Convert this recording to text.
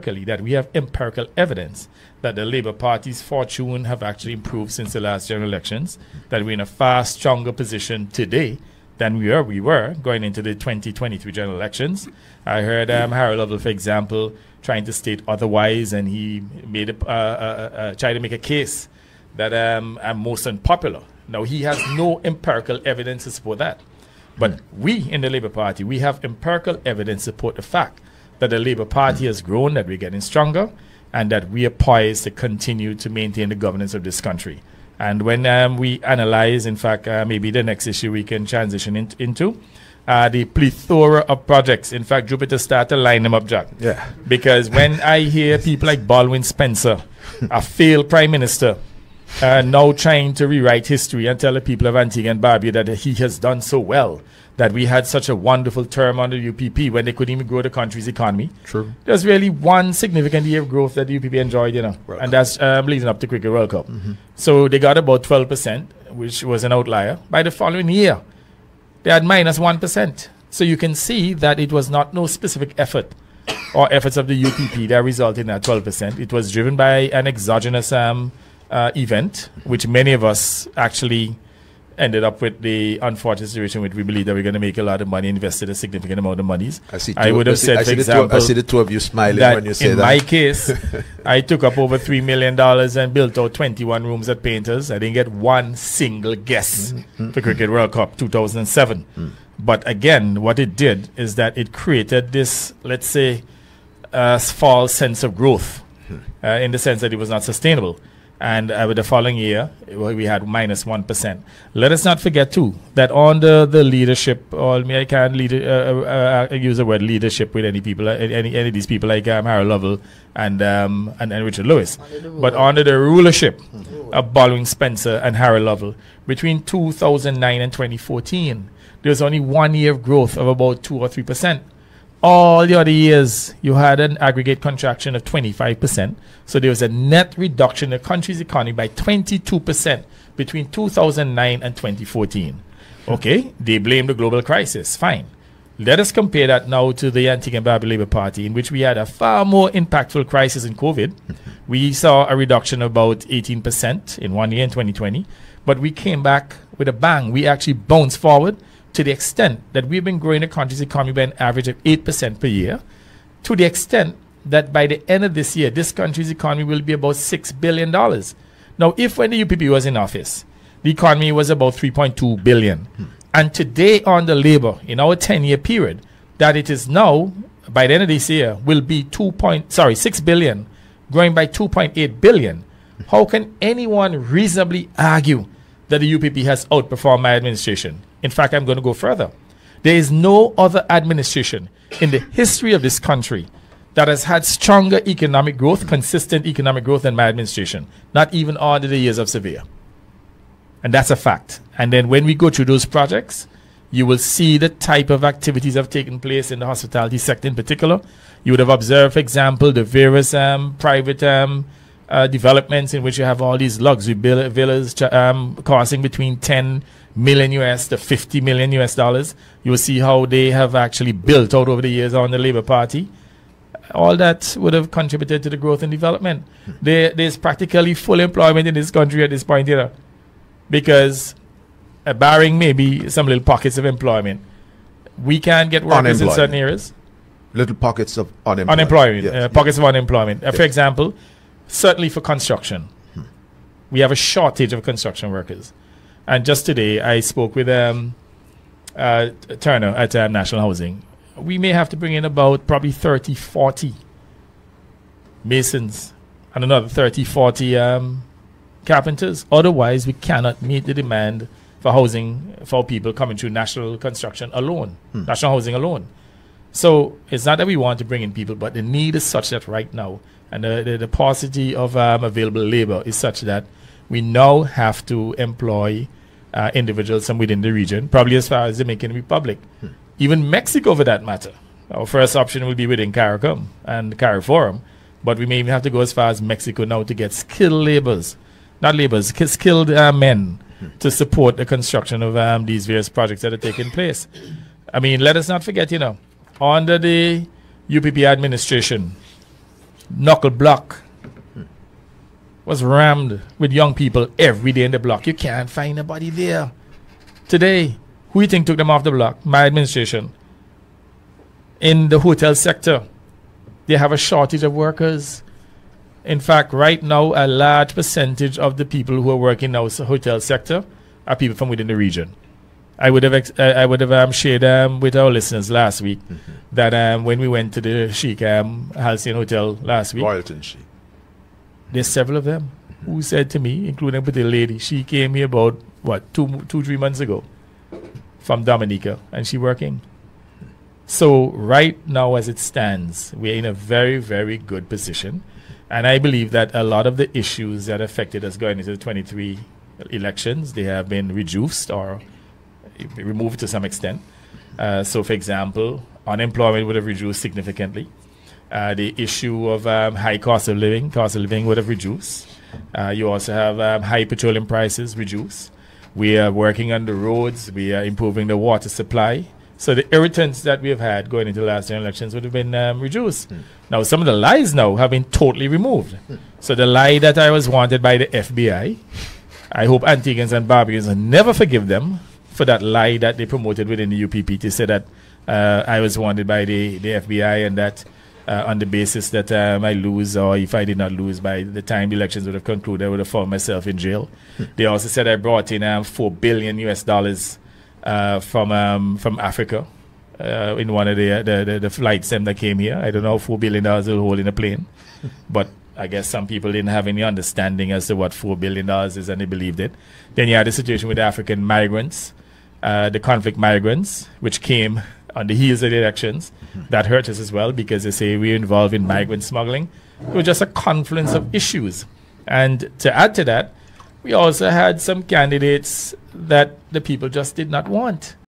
that we have empirical evidence that the Labour Party's fortune have actually improved since the last general elections, that we're in a far stronger position today than we were going into the 2023 general elections. I heard Harold Lovell, for example, trying to state otherwise, and he made tried to make a case that I'm most unpopular. Now, he has no empirical evidence to support that. But we in the Labour Party, we have empirical evidence to support the fact that the Labour Party has grown, that we're getting stronger, and that we are poised to continue to maintain the governance of this country. And when we analyze, in fact, maybe the next issue we can transition into, the plethora of projects. In fact, Jupiter started to line them up, Jack. Yeah. Because when I hear people like Baldwin Spencer, a failed prime minister, now trying to rewrite history and tell the people of Antigua and Barbuda that he has done so well, that we had such a wonderful term under the UPP when they couldn't even grow the country's economy. True. There's really one significant year of growth that the UPP enjoyed, and that's leading up to Cricket World Cup. So they got about 12%, which was an outlier. By the following year, they had minus 1%. So you can see that it was not no specific effort or efforts of the UPP that resulted in that 12%. It was driven by an exogenous event, which many of us actually ended up with the unfortunate situation which we believe that we're going to make a lot of money, invested a significant amount of monies. I would have said, for example, I see the two of you smiling when you say that. In my case, I took up over $3 million and built out 21 rooms at Painters. I didn't get one single guess for Cricket World Cup 2007. But again, what it did is that it created this, let's say, false sense of growth in the sense that it was not sustainable. And with the following year, we had minus 1%. Let us not forget, too, that under the leadership, I can't use the word leadership with any people, any of these people like Harold Lovell and Richard Lewis. But under the rulership of Baldwin Spencer and Harold Lovell, between 2009 and 2014, there was only 1 year of growth of about 2 or 3%. All the other years, you had an aggregate contraction of 25%. So there was a net reduction in the country's economy by 22% between 2009 and 2014. Okay, they blame the global crisis. Fine. Let us compare that now to the Antigua and Barbuda Labour Party, in which we had a far more impactful crisis in COVID. We saw a reduction of about 18% in 1 year in 2020. But we came back with a bang. We actually bounced forward to the extent that we've been growing the country's economy by an average of 8% per year, to the extent that by the end of this year, this country's economy will be about $6 billion. Now, if when the UPP was in office, the economy was about $3.2 billion, and today on the Labour, in our 10-year period, that it is now, by the end of this year, will be $6 billion, growing by $2.8 billion, how can anyone reasonably argue that the UPP has outperformed my administration? In fact, I'm going to go further. There is no other administration in the history of this country that has had stronger economic growth, consistent economic growth than my administration, not even under the years of Sevilla. And that's a fact. And then when we go through those projects, you will see the type of activities that have taken place in the hospitality sector in particular. You would have observed, for example, the various private developments in which you have all these luxury villas costing between $10 million US to $50 million US. You will see how they have actually built out over the years on the Labour Party. All that would have contributed to the growth and development. There's practically full employment in this country at this point, because barring maybe some little pockets of employment, we can get workers in certain areas. Little pockets of unemployment. Yes. Pockets of unemployment. For example, certainly for construction, we have a shortage of construction workers. And just today, I spoke with Turner at National Housing. We may have to bring in about probably 30, 40 masons and another 30, 40 carpenters. Otherwise, we cannot meet the demand for housing for people coming through national construction alone, national housing alone. So it's not that we want to bring in people, but the need is such that right now, and the paucity of available labor is such that we now have to employ individuals from within the region, probably as far as the Dominican Republic. Even Mexico, for that matter. Our first option will be within CARICOM and CARIFORUM, but we may even have to go as far as Mexico now to get skilled skilled men to support the construction of these various projects that are taking place. I mean, let us not forget, under the UPP administration, Knuckle block was rammed with young people every day in the block. You can't find nobody there. Today, who you think took them off the block? My administration. In the hotel sector, they have a shortage of workers. In fact, right now, a large percentage of the people who are working in the hotel sector are people from within the region. I would have shared with our listeners last week that when we went to the Sheikh Halcyon Hotel last week, Royalton Sheikh. There's several of them who said to me, including a particular lady, she came here about, 3 months ago from Dominica, and she working. So right now as it stands, we're in a very, very good position. And I believe that a lot of the issues that affected us going into the 23 elections, they have been reduced or removed to some extent. So for example, unemployment would have reduced significantly. The issue of high cost of living would have reduced. You also have high petroleum prices reduced. We are working on the roads. We are improving the water supply. So the irritants that we have had going into the last general elections would have been reduced. Now, some of the lies now have been totally removed. So the lie that I was wanted by the FBI, I hope Antiguans and Barbadians will never forgive them for that lie that they promoted within the UPP to say that I was wanted by the FBI and that on the basis that I lose, or if I did not lose by the time the elections would have concluded, I would have found myself in jail. They also said I brought in $4 billion from Africa in one of the flights that came here. I don't know how $4 billion will hold in a plane, but I guess some people didn't have any understanding as to what $4 billion is, and they believed it. Then you had the situation with the African migrants, the conflict migrants, which came on the heels of the elections. That hurt us as well because they say we're involved in migrant smuggling. It was just a confluence of issues. And to add to that, we also had some candidates that the people just did not want.